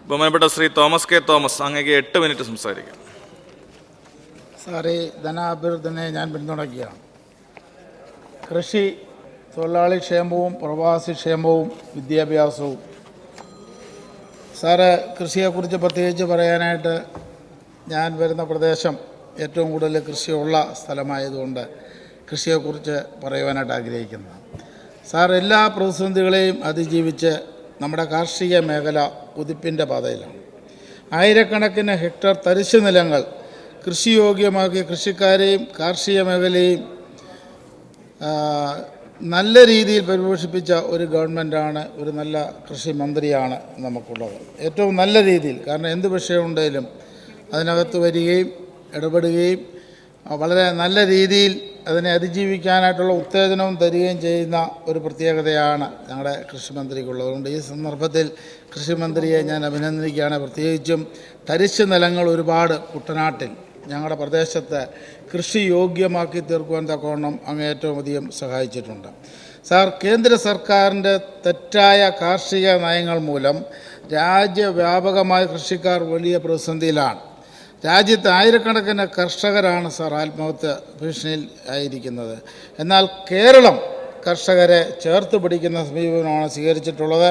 ബഹുമാനപ്പെട്ട Shri Thomas K Thomas, അങ്ങേക്ക് 8 minute സംസാരിക്കാം. സാറേ, ധനാഭ്യർത്ഥനയെ ഞാൻ പിന്തുണയ്ക്കുകയാണ്. കൃഷി, തൊഴിലാളി ക്ഷേമവും പ്രവാസി ക്ഷേമവും വിദ്യാഭ്യാസവും. സാറ്, കൃഷിയെക്കുറിച്ച് പ്രത്യേകിച്ച് പറയാനായിട്ട് ഞാൻ വരുന്ന പ്രദേശം ഏറ്റവും കൂടുതൽ കൃഷിയുള്ള സ്ഥലമായതുകൊണ്ട് കൃഷിയെക്കുറിച്ച് പറയുവാനായിട്ട് ആഗ്രഹിക്കുന്നത്. സാർ, എല്ലാ പ്രതിസന്ധികളെയും അതിജീവിച്ച് നമ്മുടെ കാർഷിക മേഖല കുതിപ്പിൻ്റെ പാതയിലാണ്. ആയിരക്കണക്കിന് ഹെക്ടർ തരിശു നിലങ്ങൾ കൃഷിയോഗ്യമാക്കിയ കൃഷിക്കാരെയും കാർഷിക മേഖലയും നല്ല രീതിയിൽ പരിപോഷിപ്പിച്ച ഒരു ഗവൺമെൻറ്റാണ്, ഒരു നല്ല കൃഷി മന്ത്രിയാണ് നമുക്കുള്ളത്. ഏറ്റവും നല്ല രീതിയിൽ, കാരണം എന്ത് വിഷയമുണ്ടെങ്കിലും അതിനകത്ത് വരികയും ഇടപെടുകയും വളരെ നല്ല രീതിയിൽ അതിനെ അതിജീവിക്കാനായിട്ടുള്ള ഉത്തേജനവും തരികയും ചെയ്യുന്ന ഒരു പ്രത്യേകതയാണ് ഞങ്ങളുടെ കൃഷിമന്ത്രിക്കുള്ളത്. അതുകൊണ്ട് ഈ സന്ദർഭത്തിൽ കൃഷിമന്ത്രിയെ ഞാൻ അഭിനന്ദിക്കുകയാണ്. പ്രത്യേകിച്ചും തരിശ് നിലങ്ങൾ ഒരുപാട് കുട്ടനാട്ടിൽ ഞങ്ങളുടെ പ്രദേശത്ത് കൃഷി യോഗ്യമാക്കി തീർക്കുവാൻ തക്കവണ്ണം അങ്ങേയറ്റവും അധികം സഹായിച്ചിട്ടുണ്ട്. സാർ, കേന്ദ്ര സർക്കാരിൻ്റെ തെറ്റായ കാർഷിക നയങ്ങൾ മൂലം രാജ്യവ്യാപകമായ കൃഷിക്കാർ വലിയ പ്രതിസന്ധിയിലാണ്. രാജ്യത്ത് ആയിരക്കണക്കിന് കർഷകരാണ് സാർ ആത്മഹത്യ ഭീഷണിയിൽ ആയിരിക്കുന്നത്. എന്നാൽ കേരളം കർഷകരെ ചേർത്ത് പിടിക്കുന്ന സമീപനമാണ് സ്വീകരിച്ചിട്ടുള്ളത്.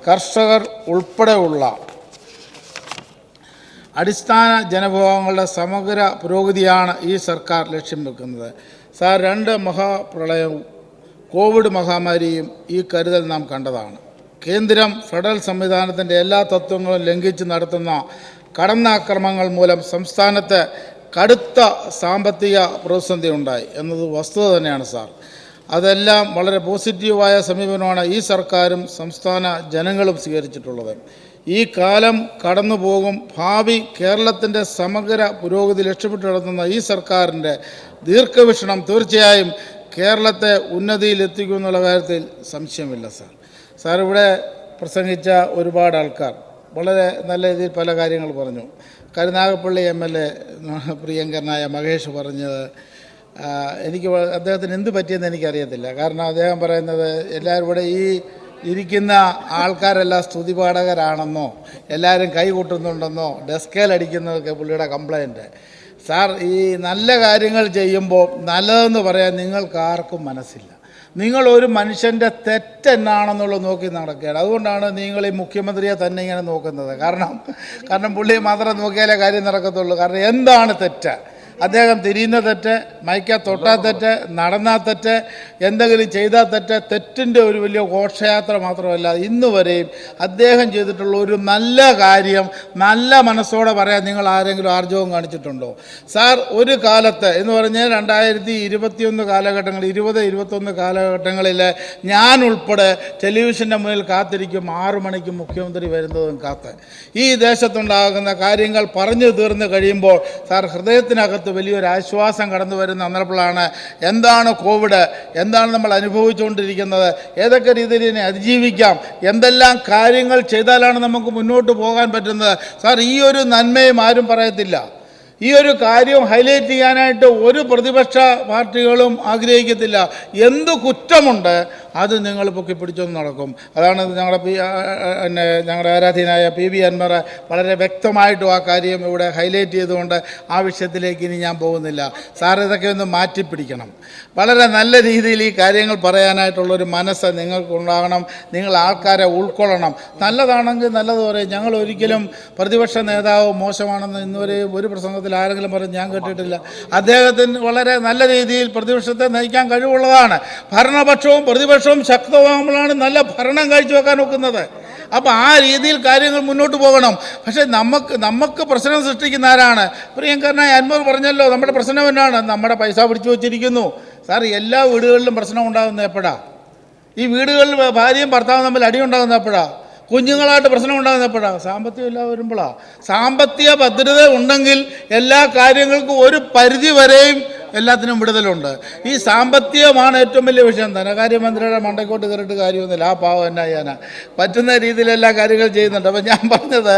കർഷകർ ഉൾപ്പെടെയുള്ള അടിസ്ഥാന ജനവിഭാഗങ്ങളുടെ സമഗ്ര പുരോഗതിയാണ് ഈ സർക്കാർ ലക്ഷ്യം വെക്കുന്നത്. സാർ, 2 മഹാപ്രളയവും കോവിഡ് മഹാമാരിയും ഈ കരുതൽ നാം കണ്ടതാണ്. കേന്ദ്രം ഫെഡറൽ സംവിധാനത്തിൻ്റെ എല്ലാ തത്വങ്ങളും ലംഘിച്ച് നടത്തുന്ന കടന്നാക്രമണങ്ങൾ മൂലം സംസ്ഥാനത്ത് കടുത്ത സാമ്പത്തിക പ്രതിസന്ധി ഉണ്ടായി എന്നത് വസ്തുത തന്നെയാണ് സാർ. അതെല്ലാം വളരെ പോസിറ്റീവായ സമീപനമാണ് ഈ സർക്കാരും സംസ്ഥാന ജനങ്ങളും സ്വീകരിച്ചിട്ടുള്ളത്. ഈ കാലം കടന്നു പോകും. ഭാവി കേരളത്തിൻ്റെ സമഗ്ര പുരോഗതി ലക്ഷ്യമിട്ട് നടത്തുന്ന ഈ സർക്കാരിൻ്റെ ദീർഘവീക്ഷണം തീർച്ചയായും കേരളത്തെ ഉന്നതിയിലെത്തിക്കുമെന്നുള്ള കാര്യത്തിൽ സംശയമില്ല സാർ. സാർ, ഇവിടെ പ്രസംഗിച്ച ഒരുപാട് ആൾക്കാർ വളരെ നല്ല രീതിയിൽ പല കാര്യങ്ങൾ പറഞ്ഞു. കരുനാഗപ്പള്ളി MLA പ്രിയങ്കരനായ മഹേഷ് പറഞ്ഞത് എനിക്ക് അദ്ദേഹത്തിന് എന്ത് പറ്റിയെന്ന് എനിക്കറിയത്തില്ല. കാരണം അദ്ദേഹം പറയുന്നത് എല്ലാവരും ഇവിടെ ഈ ഇരിക്കുന്ന ആൾക്കാരെല്ലാം സ്തുതിപാഠകരാണെന്നോ എല്ലാവരും കൈകൊട്ടുന്നുണ്ടെന്നോ ഡെസ്കേലടിക്കുന്നതൊക്കെ പുള്ളിയുടെ കംപ്ലൈൻറ്റ്. സാർ, ഈ നല്ല കാര്യങ്ങൾ ചെയ്യുമ്പോൾ നല്ലതെന്ന് പറയാൻ നിങ്ങൾക്ക് ആർക്കും മനസ്സില്ല. നിങ്ങളൊരു മനുഷ്യൻ്റെ തെറ്റെന്നാണെന്നുള്ളത് നോക്കി നടക്കുകയാണ്. അതുകൊണ്ടാണ് നിങ്ങൾ ഈ മുഖ്യമന്ത്രിയെ തന്നെ ഇങ്ങനെ നോക്കുന്നത്. കാരണം പുള്ളിയെ മാത്രം നോക്കിയാലേ കാര്യം നടക്കത്തുള്ളൂ. കാരണം എന്താണ് തെറ്റ്? അദ്ദേഹം തിരിയുന്ന തെറ്റ്, മൈക്ക തൊട്ടാൽ തെറ്റ്, നടന്നാൽ തെറ്റ്, എന്തെങ്കിലും ചെയ്താൽ തെറ്റ്. തെറ്റിൻ്റെ ഒരു വലിയ ഘോഷയാത്ര മാത്രമല്ല, ഇന്ന് വരെയും അദ്ദേഹം ചെയ്തിട്ടുള്ള ഒരു നല്ല കാര്യം നല്ല മനസ്സോടെ പറയാൻ നിങ്ങൾ ആരെങ്കിലും ആർജവം കാണിച്ചിട്ടുണ്ടോ? സാർ, ഒരു കാലത്ത് എന്ന് പറഞ്ഞാൽ 2021 കാലഘട്ടങ്ങളിൽ 2021 കാലഘട്ടങ്ങളിൽ ഞാൻ ഉൾപ്പെടെ ടെലിവിഷൻ്റെ മുന്നിൽ കാത്തിരിക്കും 6 മണിക്ക് മുഖ്യമന്ത്രി വരുന്നതും കാത്ത്. ഈ ദേശത്തുണ്ടാകുന്ന കാര്യങ്ങൾ പറഞ്ഞു തീർന്ന് കഴിയുമ്പോൾ സാർ, ഹൃദയത്തിനകത്ത് വലിയൊരു ആശ്വാസം കടന്നു വരുന്ന അന്നപ്പോഴാണ് എന്താണ് കോവിഡ്, എന്താണ് നമ്മൾ അനുഭവിച്ചുകൊണ്ടിരിക്കുന്നത്, ഏതൊക്കെ രീതിയിൽ ഇതിനെ അതിജീവിക്കാം, എന്തെല്ലാം കാര്യങ്ങൾ ചെയ്താലാണ് നമുക്ക് മുന്നോട്ട് പോകാൻ പറ്റുന്നത്. സാർ, ഈ ഒരു നന്മയും ആരും പറയത്തില്ല. ഈ ഒരു കാര്യം ഹൈലൈറ്റ് ചെയ്യാനായിട്ട് ഒരു പ്രതിപക്ഷ പാർട്ടികളും ആഗ്രഹിക്കത്തില്ല. എന്ത് കുറ്റമുണ്ട് അത് നിങ്ങൾ പൊക്കിപ്പിടിച്ചൊന്ന് നടക്കും. അതാണ് ഞങ്ങളുടെ ആരാധ്യനായ PV അൻവർ വളരെ വ്യക്തമായിട്ടും ആ കാര്യം ഇവിടെ ഹൈലൈറ്റ് ചെയ്തുകൊണ്ട് ആ വിഷയത്തിലേക്ക് ഇനി ഞാൻ പോകുന്നില്ല. സാർ, ഇതൊക്കെ ഒന്ന് മാറ്റിപ്പിടിക്കണം. വളരെ നല്ല രീതിയിൽ ഈ കാര്യങ്ങൾ പറയാനായിട്ടുള്ളൊരു മനസ്സ് നിങ്ങൾക്കുണ്ടാകണം. നിങ്ങൾ ആൾക്കാരെ ഉൾക്കൊള്ളണം. നല്ലതാണെങ്കിൽ നല്ലത് പറയും. ഞങ്ങൾ ഒരിക്കലും പ്രതിപക്ഷ നേതാവ് മോശമാണെന്ന് ഇന്നുവരെ ഒരു പ്രസംഗത്തിൽ ആരെങ്കിലും പറഞ്ഞ് ഞാൻ കേട്ടിട്ടില്ല. അദ്ദേഹത്തിന് വളരെ നല്ല രീതിയിൽ പ്രതിപക്ഷത്തെ നയിക്കാൻ കഴിവുള്ളതാണ്. ഭരണപക്ഷവും പ്രതിപക്ഷവും ശക്തമാകുമ്പോഴാണ് നല്ല ഭരണം കാഴ്ചവെക്കാൻ ഒക്കുന്നത്. അപ്പോൾ ആ രീതിയിൽ കാര്യങ്ങൾ മുന്നോട്ട് പോകണം. പക്ഷേ നമുക്ക് പ്രശ്നം സൃഷ്ടിക്കുന്ന ആരാണ്? പ്രിയങ്കരനായ അൻവർ പറഞ്ഞല്ലോ, നമ്മുടെ പ്രശ്നം എന്നാണ്? നമ്മുടെ പൈസ പിടിച്ചു വച്ചിരിക്കുന്നു. സാർ, എല്ലാ വീടുകളിലും പ്രശ്നം ഉണ്ടാകുന്നത് എപ്പോഴാണ്? ഈ വീടുകളിൽ ഭാര്യയും ഭർത്താവും തമ്മിൽ അടി ഉണ്ടാകുന്നത് എപ്പോഴാണ്? കുഞ്ഞുങ്ങളായിട്ട് പ്രശ്നം ഉണ്ടാകുന്നപ്പോഴാണ്? സാമ്പത്തികം ഇല്ല വരുമ്പോഴാണ്. സാമ്പത്തിക ഭദ്രത ഉണ്ടെങ്കിൽ എല്ലാ കാര്യങ്ങൾക്കും ഒരു പരിധി വരെയും എല്ലാത്തിനും വിടുതലുണ്ട്. ഈ സാമ്പത്തികമാണ് ഏറ്റവും വലിയ വിഷയം. ധനകാര്യമന്ത്രിയുടെ മണ്ടക്കോട്ട് കയറിയിട്ട് കാര്യമൊന്നുമില്ല. ആ പാവം എന്നാ ചെയ്യാനാ? പറ്റുന്ന രീതിയിൽ എല്ലാ കാര്യങ്ങൾ ചെയ്യുന്നുണ്ട്. അപ്പം ഞാൻ പറഞ്ഞത്,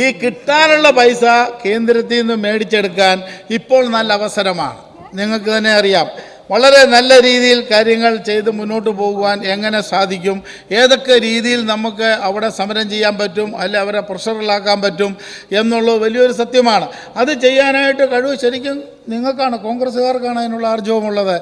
ഈ കിട്ടാനുള്ള പൈസ കേന്ദ്രത്തിൽ നിന്ന് മേടിച്ചെടുക്കാൻ ഇപ്പോൾ നല്ല അവസരമാണ്. നിങ്ങൾക്ക് തന്നെ അറിയാം, വളരെ നല്ല രീതിയിൽ കാര്യങ്ങൾ ചെയ്ത് മുന്നോട്ട് പോകുവാൻ എങ്ങനെ സാധിക്കും, ഏതൊക്കെ രീതിയിൽ നമുക്ക് അവിടെ സമരം ചെയ്യാൻ പറ്റും, അല്ലെ അവരെ പ്രഷറിലാക്കാൻ പറ്റും എന്നുള്ളത് വലിയൊരു സത്യമാണ്. അത് ചെയ്യാനായിട്ട് കഴിവ് ശരിക്കും നിങ്ങൾക്കാണ്, കോൺഗ്രസ്സുകാർക്കാണ് അതിനുള്ള ആർജവമുള്ളത്.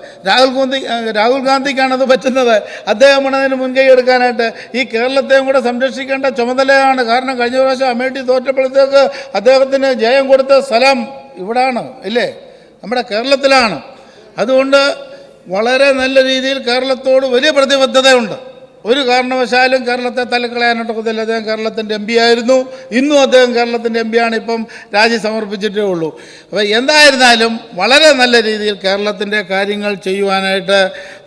രാഹുൽ ഗാന്ധിക്കാണ് അത് പറ്റുന്നത്. അദ്ദേഹമാണ് അതിന് മുൻകൈ എടുക്കാനായിട്ട്. ഈ കേരളത്തെയും കൂടെ സംരക്ഷിക്കേണ്ട ചുമതലയാണ്. കാരണം കഴിഞ്ഞ പ്രാവശ്യം അമേഠി തോറ്റപ്പോഴത്തേക്ക് അദ്ദേഹത്തിന് ജയം കൊടുത്ത സ്ഥലം ഇവിടാണ്, ഇല്ലേ, നമ്മുടെ കേരളത്തിലാണ്. അതുകൊണ്ട് വളരെ നല്ല രീതിയിൽ കേരളത്തോട് വലിയ പ്രതിബദ്ധതയുണ്ട്. ഒരു കാരണവശാലും കേരളത്തെ തള്ളിക്കളയാനൊക്കത്തില്ല. അദ്ദേഹം കേരളത്തിൻ്റെ എം പി ആയിരുന്നു, ഇന്നും അദ്ദേഹം കേരളത്തിൻ്റെ എം പിയാണ്, ഇപ്പം രാജി സമർപ്പിച്ചിട്ടേ ഉള്ളൂ. അപ്പോൾ എന്തായിരുന്നാലും വളരെ നല്ല രീതിയിൽ കേരളത്തിൻ്റെ കാര്യങ്ങൾ ചെയ്യുവാനായിട്ട്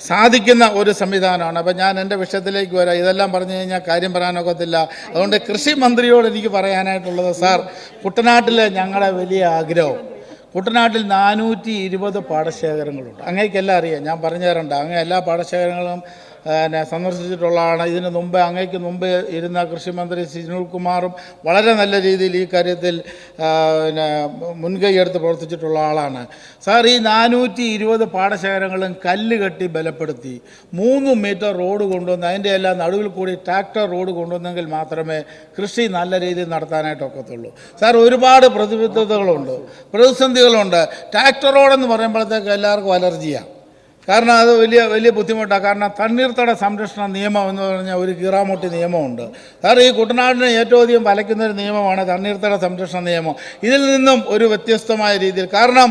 സാധിക്കുന്ന ഒരു സംവിധാനമാണ്. അപ്പം ഞാൻ എൻ്റെ വിഷയത്തിലേക്ക് വരാം. ഇതെല്ലാം പറഞ്ഞു കഴിഞ്ഞാൽ കാര്യം പറയാനൊക്കത്തില്ല. അതുകൊണ്ട് കൃഷി മന്ത്രിയോട് എനിക്ക് പറയാനായിട്ടുള്ളത്, സാർ, കുട്ടനാട്ടിൽ ഞങ്ങളുടെ വലിയ ആഗ്രഹം, കുട്ടനാട്ടിൽ 420 പാടശേഖരങ്ങളുണ്ട്. അങ്ങേക്കെല്ലാം അറിയാം, ഞാൻ പറഞ്ഞു തരണ്ട. അങ്ങ് എല്ലാ പാടശേഖരങ്ങളും സന്ദർശിച്ചിട്ടുള്ളതാണ്. ഇതിന് മുമ്പ് അങ്ങേക്ക് മുമ്പ് ഇരുന്ന കൃഷിമന്ത്രി സുനിൽ കുമാറും വളരെ നല്ല രീതിയിൽ ഈ കാര്യത്തിൽ മുൻകൈ എടുത്ത് പ്രവർത്തിച്ചിട്ടുള്ള ആളാണ്. സാർ, ഈ 420 പാടശേഖരങ്ങളും കല്ല് കെട്ടി ബലപ്പെടുത്തി 3 മീറ്റർ റോഡ് കൊണ്ടുവന്ന് അതിൻ്റെ എല്ലാം നടുവിൽ കൂടി ട്രാക്ടർ റോഡ് കൊണ്ടുവന്നെങ്കിൽ മാത്രമേ കൃഷി നല്ല രീതിയിൽ നടത്താനായിട്ടൊക്കത്തുള്ളൂ. സാർ, ഒരുപാട് പ്രതിസന്ധികളുണ്ട്. ട്രാക്ടർ റോഡെന്ന് പറയുമ്പോഴത്തേക്ക് എല്ലാവർക്കും അലർജിയാണ്. കാരണം അത് വലിയ ബുദ്ധിമുട്ടാണ്. കാരണം തണ്ണീർത്തട സംരക്ഷണ നിയമം എന്ന് പറഞ്ഞാൽ ഒരു കീറാമുട്ടി നിയമമുണ്ട്. കാരണം ഈ കുട്ടനാടിനെ ഏറ്റവും അധികം വലയ്ക്കുന്നൊരു നിയമമാണ് തണ്ണീർത്തട സംരക്ഷണ നിയമം. ഇതിൽ നിന്നും ഒരു വ്യത്യസ്തമായ രീതിയിൽ, കാരണം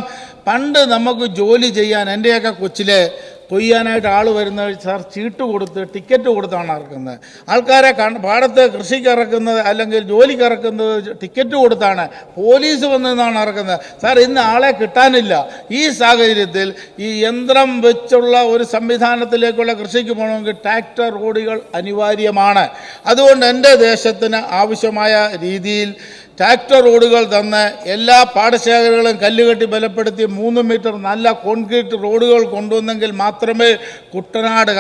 പണ്ട് നമുക്ക് ജോലി ചെയ്യാൻ എൻ്റെയൊക്കെ കൊച്ചിലെ കൊയ്യാനായിട്ട് ആൾ വരുന്നത് സാർ ചീട്ട് കൊടുത്ത് ടിക്കറ്റ് കൊടുത്താണ് ഇറക്കുന്നത്. ആൾക്കാരെ പാടത്ത് കൃഷിക്ക് ഇറക്കുന്നത് അല്ലെങ്കിൽ ജോലിക്ക് ഇറക്കുന്നത് ടിക്കറ്റ് കൊടുത്താണ്. പോലീസ് വന്നതാണ് ഇറക്കുന്നത്. സാർ, ഇന്ന് ആളെ കിട്ടാനില്ല. ഈ സാഹചര്യത്തിൽ ഈ യന്ത്രം വെച്ചുള്ള ഒരു സംവിധാനത്തിലേക്കുള്ള കൃഷിക്ക് പോകണമെങ്കിൽ ട്രാക്ടർ റോഡുകൾ അനിവാര്യമാണ്. അതുകൊണ്ട് എൻ്റെ ദേശത്തിന് ആവശ്യമായ രീതിയിൽ ട്രാക്ടർ റോഡുകൾ തന്ന് എല്ലാ പാടശേഖരങ്ങളും കല്ലുകെട്ടി ബലപ്പെടുത്തി 3 മീറ്റർ നല്ല കോൺക്രീറ്റ് റോഡുകൾ കൊണ്ടുവന്നെങ്കിൽ മാത്രമേ കുട്ടനാട്,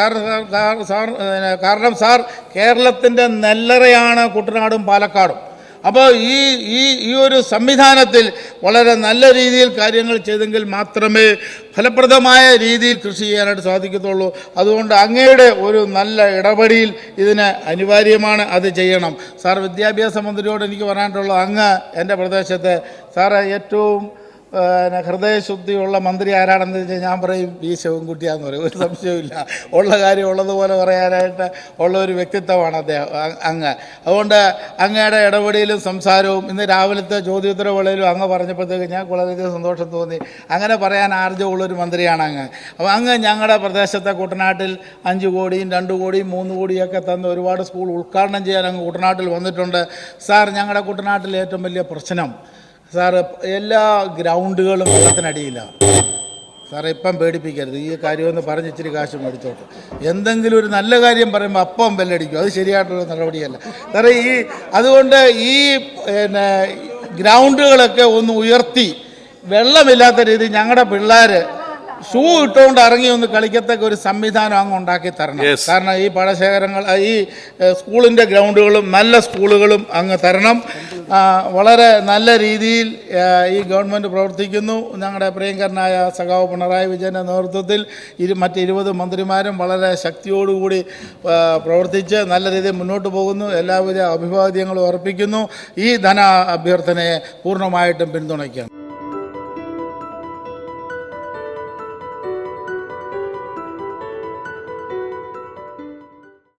കാരണം സാർ, കേരളത്തിൻ്റെ നെല്ലറയാണ് കുട്ടനാടും പാലക്കാടും. അപ്പോൾ ഈ ഒരു സംവിധാനത്തിൽ വളരെ നല്ല രീതിയിൽ കാര്യങ്ങൾ ചെയ്തെങ്കിൽ മാത്രമേ ഫലപ്രദമായ രീതിയിൽ കൃഷി ചെയ്യാനായിട്ട് സാധിക്കത്തുള്ളൂ. അതുകൊണ്ട് അങ്ങയുടെ ഒരു നല്ല ഇടപെടൽ ഇതിന് അനിവാര്യമാണ്. അത് ചെയ്യണം. സാർ, വിദ്യാഭ്യാസ മന്ത്രിയോട് എനിക്ക് പറയാനുള്ളത്, അങ്ങ് എൻ്റെ പ്രദേശത്തെ സാറ് ഏറ്റവും ഹൃദയശുദ്ധിയുള്ള മന്ത്രി ആരാണെന്ന് വെച്ചാൽ ഞാൻ പറയും വി ശിവൻകുട്ടിയാന്ന് പറയും. ഒരു സംശയവുമില്ല. ഉള്ള കാര്യം ഉള്ളതുപോലെ പറയാനായിട്ട് ഉള്ള ഒരു വ്യക്തിത്വമാണ് അദ്ദേഹം, അങ്ങ്. അതുകൊണ്ട് അങ്ങയുടെ ഇടപെടലും സംസാരവും ഇന്ന് രാവിലത്തെ ചോദ്യോത്തരവേളയിലും അങ്ങ് പറഞ്ഞപ്പോഴത്തേക്ക് ഞങ്ങൾക്ക് വളരെയധികം സന്തോഷം തോന്നി. അങ്ങനെ പറയാൻ ആർജവുള്ളൊരു മന്ത്രിയാണ് അങ്ങ്. അപ്പോൾ അങ്ങ് ഞങ്ങളുടെ പ്രദേശത്തെ കുട്ടനാട്ടിൽ 5 കോടിയും 2 കോടിയും 3 കോടിയൊക്കെ തന്ന് ഒരുപാട് സ്കൂൾ ഉദ്ഘാടനം ചെയ്യാൻ അങ്ങ് കുട്ടനാട്ടിൽ വന്നിട്ടുണ്ട്. സാർ, ഞങ്ങളുടെ കുട്ടനാട്ടിലെ ഏറ്റവും വലിയ പ്രശ്നം സാറ് എല്ലാ ഗ്രൗണ്ടുകളും വെള്ളത്തിനടിയിലാണ്. സാറേ, ഇപ്പം പേടിപ്പിക്കരുത്. ഈ കാര്യമൊന്ന് പറഞ്ഞ് ഇച്ചിരി കാശ് മേടിച്ചോട്ട്. എന്തെങ്കിലും ഒരു നല്ല കാര്യം പറയുമ്പോൾ അപ്പം ബെല്ലടിക്കും. അത് ശരിയായിട്ടുള്ള നടപടിയല്ല സാറേ. അതുകൊണ്ട് ഈ ഗ്രൗണ്ടുകളൊക്കെ ഒന്ന് ഉയർത്തി വെള്ളമില്ലാത്ത രീതിയിൽ ഞങ്ങളുടെ പിള്ളേർ ഷൂ ഇട്ടുകൊണ്ട് ഇറങ്ങി ഒന്ന് കളിക്കത്തക്ക ഒരു സംവിധാനം അങ്ങ് ഉണ്ടാക്കി തരണം. കാരണം ഈ പാടശേഖരങ്ങൾ, ഈ സ്കൂളിൻ്റെ ഗ്രൗണ്ടുകളും നല്ല സ്കൂളുകളും അങ്ങ് തരണം. വളരെ നല്ല രീതിയിൽ ഈ ഗവൺമെൻറ് പ്രവർത്തിക്കുന്നു. ഞങ്ങളുടെ പ്രിയങ്കരനായ സഖാവ് പിണറായി വിജയൻ്റെ നേതൃത്വത്തിൽ മറ്റ് 20 മന്ത്രിമാരും വളരെ ശക്തിയോടുകൂടി പ്രവർത്തിച്ച് നല്ല രീതിയിൽ മുന്നോട്ട് പോകുന്നു. എല്ലാവിധ അഭിവാദ്യങ്ങളും അർപ്പിക്കുന്നു. ഈ ധന അഭ്യർത്ഥനയെ പൂർണ്ണമായിട്ടും പിന്തുണയ്ക്കണം.